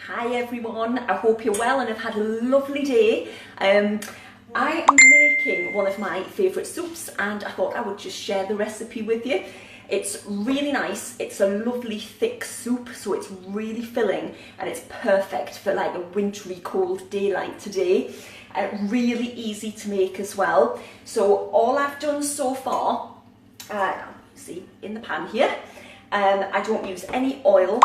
Hi everyone, I hope you're well and have had a lovely day. I am making one of my favourite soups and I thought I would just share the recipe with you. It's really nice, it's a lovely thick soup, so it's really filling and it's perfect for like a wintry cold day like today. Really easy to make as well. So all I've done so far, see in the pan here, I don't use any oil,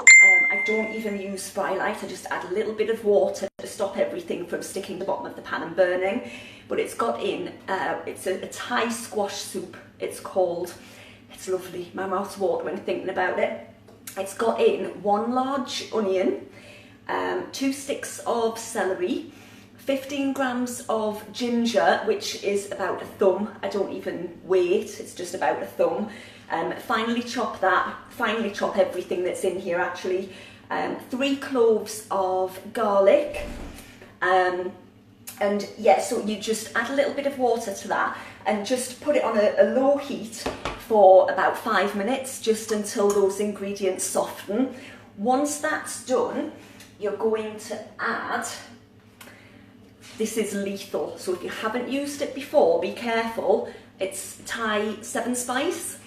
I don't even use fry light, I just add a little bit of water to stop everything from sticking to the bottom of the pan and burning. But it's got in, it's a Thai squash soup, it's called. It's lovely, my mouth's watering thinking about it. It's got in 1 large onion, 2 sticks of celery, 15 grams of ginger, which is about a thumb. I don't even weigh it, it's just about a thumb. Finely chop everything that's in here actually. 3 cloves of garlic. And yeah, so you just add a little bit of water to that and just put it on a low heat for about 5 minutes, just until those ingredients soften. Once that's done, you're going to add, this is lethal, so if you haven't used it before, be careful. It's Thai 7 spice.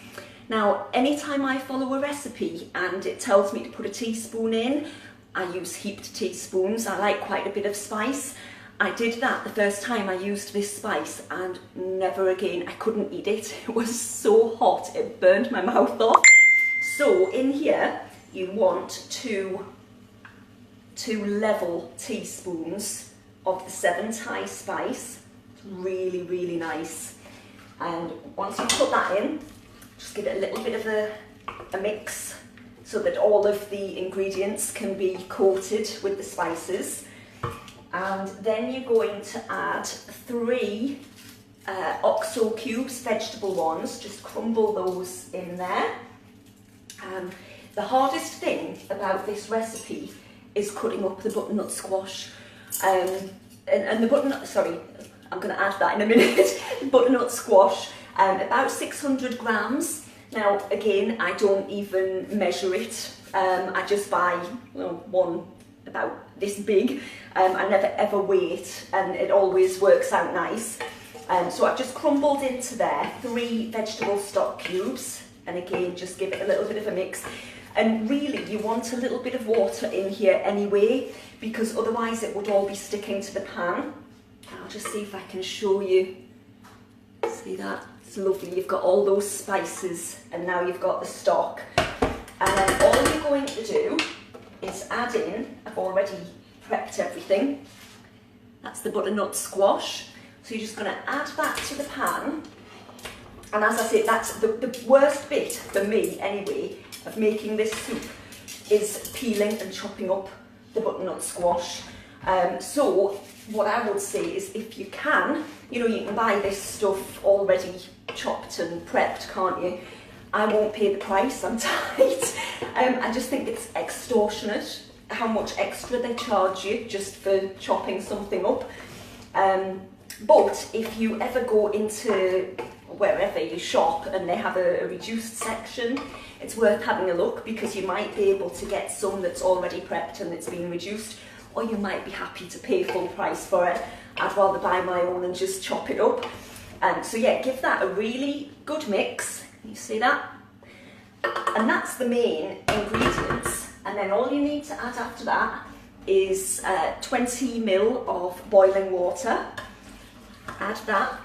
Now, anytime I follow a recipe and it tells me to put a teaspoon in, I use heaped teaspoons. I like quite a bit of spice. I did that the first time I used this spice and never again. I couldn't eat it. It was so hot, it burned my mouth off. So in here, you want two level teaspoons of the 7 Thai spice. It's really, really nice. And once you put that in, just give it a little bit of a mix so that all of the ingredients can be coated with the spices. And then you're going to add 3 OXO cubes, vegetable ones, just crumble those in there. The hardest thing about this recipe is cutting up the butternut squash. And the butternut, sorry, I'm going to add that in a minute. Butternut squash, about 600 grams. Now, again, I don't even measure it. I just buy one about this big. I never ever weigh it, and it always works out nice. So I've just crumbled into there 3 vegetable stock cubes, and again, just give it a little bit of a mix. And really, you want a little bit of water in here anyway, because otherwise it would all be sticking to the pan. I'll just see if I can show you. See that? It's lovely. You've got all those spices, and now you've got the stock. And then all you're going to do is add in, I've already prepped everything. That's the butternut squash. So you're just going to add that to the pan. And as I say, that's the worst bit for me anyway of making this soup, is peeling and chopping up the butternut squash. So what I would say is, if you can, you can buy this stuff already chopped and prepped, can't you? I won't pay the price, I'm tight. I just think it's extortionate how much extra they charge you just for chopping something up. But if you ever go into wherever you shop and they have a reduced section, it's worth having a look, because you might be able to get some that's already prepped and it's been reduced, or you might be happy to pay full price for it. I'd rather buy my own and just chop it up. So yeah, give that a really good mix. You see that? And that's the main ingredients. And then all you need to add after that is 20 ml of boiling water. Add that.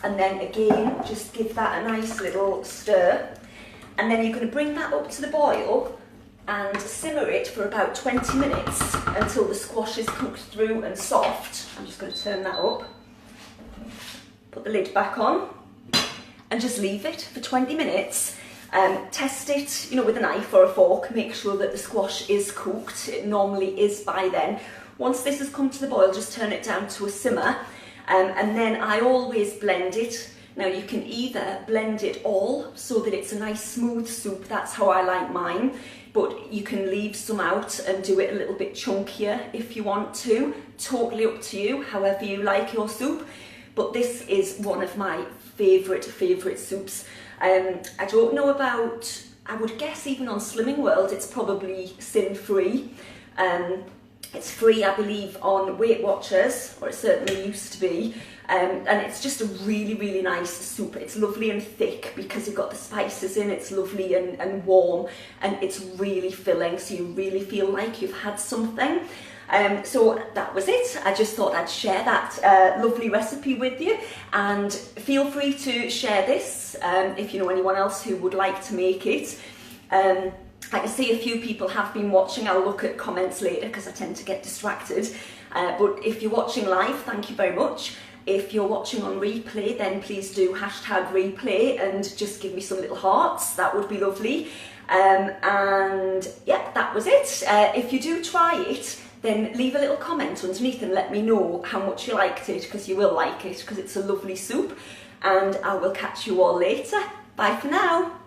And then again, just give that a nice little stir. And then you're going to bring that up to the boil and simmer it for about 20 minutes until the squash is cooked through and soft. I'm just going to turn that up. Put the lid back on and just leave it for 20 minutes. Test it, with a knife or a fork. Make sure that the squash is cooked. It normally is by then. Once this has come to the boil, just turn it down to a simmer. And then I always blend it. Now you can either blend it all so that it's a nice smooth soup. That's how I like mine. But you can leave some out and do it a little bit chunkier if you want to. Totally up to you, however you like your soup. But this is one of my favourite soups. I don't know about, I would guess even on Slimming World it's probably sin-free. It's free, I believe, on Weight Watchers, or it certainly used to be. And it's just a really, really nice soup. It's lovely and thick because you've got the spices in. It's lovely and warm, and it's really filling, so you really feel like you've had something. So that was it. I just thought I'd share that lovely recipe with you, and feel free to share this if you know anyone else who would like to make it. I can see a few people have been watching. I'll look at comments later because I tend to get distracted. But if you're watching live, thank you very much. If you're watching on replay, then please do #replay and just give me some little hearts. That would be lovely. And yeah, that was it. If you do try it, then leave a little comment underneath and let me know how much you liked it, because you will like it, because it's a lovely soup. And I will catch you all later. Bye for now.